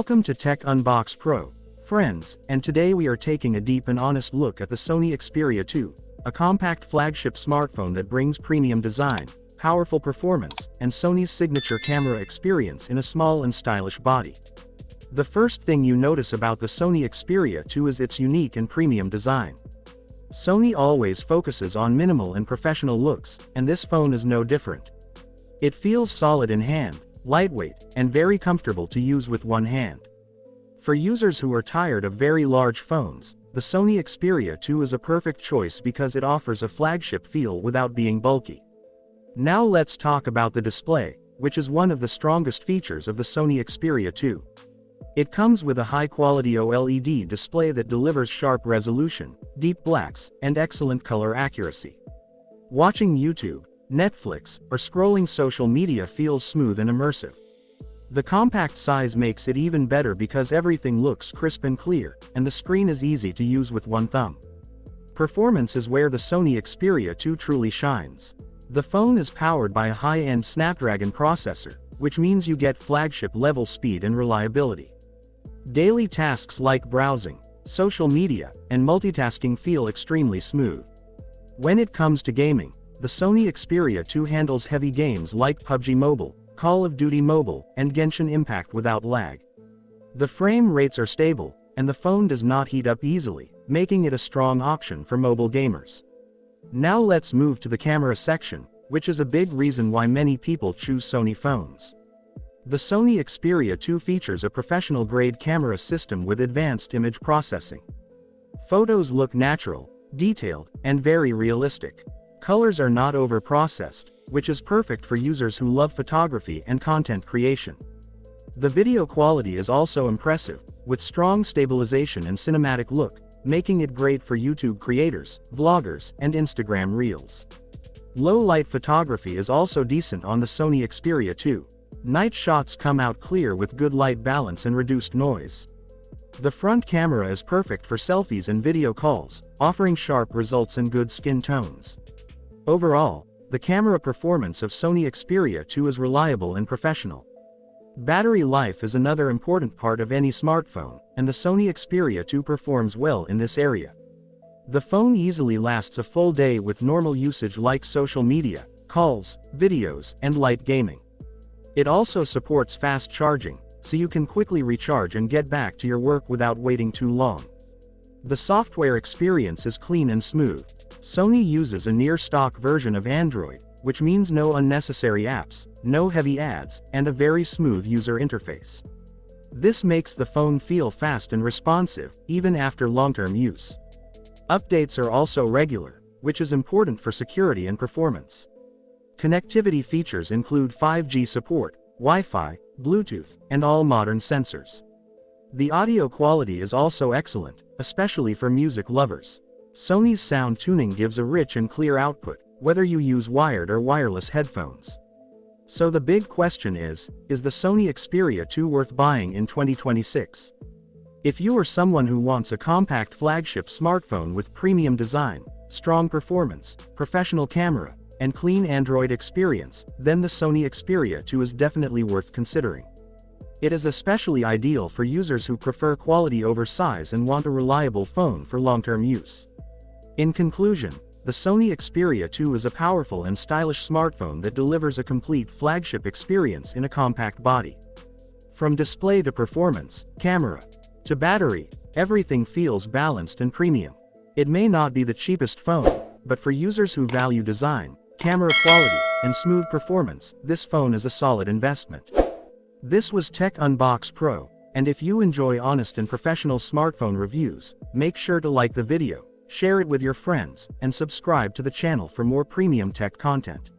Welcome to Tech Unbox Pro, friends, and today we are taking a deep and honest look at the Sony Xperia 2, a compact flagship smartphone that brings premium design, powerful performance, and Sony's signature camera experience in a small and stylish body. The first thing you notice about the Sony Xperia 2 is its unique and premium design. Sony always focuses on minimal and professional looks, and this phone is no different. It feels solid in hand, lightweight, and very comfortable to use with one hand. For users who are tired of very large phones, the Sony Xperia 2 is a perfect choice because it offers a flagship feel without being bulky. Now let's talk about the display, which is one of the strongest features of the Sony Xperia 2. It comes with a high-quality OLED display that delivers sharp resolution, deep blacks, and excellent color accuracy. Watching YouTube, Netflix, or scrolling social media feels smooth and immersive. The compact size makes it even better because everything looks crisp and clear, and the screen is easy to use with one thumb. Performance is where the Sony Xperia 2 truly shines. The phone is powered by a high-end Snapdragon processor, which means you get flagship-level speed and reliability. Daily tasks like browsing, social media, and multitasking feel extremely smooth. When it comes to gaming, the Sony Xperia 2 handles heavy games like PUBG Mobile, Call of Duty Mobile, and Genshin Impact without lag. The frame rates are stable, and the phone does not heat up easily, making it a strong option for mobile gamers. Now let's move to the camera section, which is a big reason why many people choose Sony phones. The Sony Xperia 2 features a professional-grade camera system with advanced image processing. Photos look natural, detailed, and very realistic. Colors are not over-processed, which is perfect for users who love photography and content creation. The video quality is also impressive, with strong stabilization and cinematic look, making it great for YouTube creators, vloggers, and Instagram Reels. Low-light photography is also decent on the Sony Xperia 2. Night shots come out clear with good light balance and reduced noise. The front camera is perfect for selfies and video calls, offering sharp results and good skin tones. Overall, the camera performance of Sony Xperia 2 is reliable and professional. Battery life is another important part of any smartphone, and the Sony Xperia 2 performs well in this area. The phone easily lasts a full day with normal usage like social media, calls, videos, and light gaming. It also supports fast charging, so you can quickly recharge and get back to your work without waiting too long. The software experience is clean and smooth. Sony uses a near-stock version of Android, which means no unnecessary apps, no heavy ads, and a very smooth user interface. This makes the phone feel fast and responsive, even after long-term use. Updates are also regular, which is important for security and performance. Connectivity features include 5G support, Wi-Fi, Bluetooth, and all modern sensors. The audio quality is also excellent, especially for music lovers. Sony's sound tuning gives a rich and clear output, whether you use wired or wireless headphones. So the big question is the Sony Xperia 2 worth buying in 2026? If you are someone who wants a compact flagship smartphone with premium design, strong performance, professional camera, and clean Android experience, then the Sony Xperia 2 is definitely worth considering. It is especially ideal for users who prefer quality over size and want a reliable phone for long-term use. In conclusion, the Sony Xperia 2 is a powerful and stylish smartphone that delivers a complete flagship experience in a compact body. From display to performance, camera, to battery, everything feels balanced and premium. It may not be the cheapest phone, but for users who value design, camera quality, and smooth performance, this phone is a solid investment. This was Tech Unbox Pro, and if you enjoy honest and professional smartphone reviews, make sure to like the video, share it with your friends, and subscribe to the channel for more premium tech content.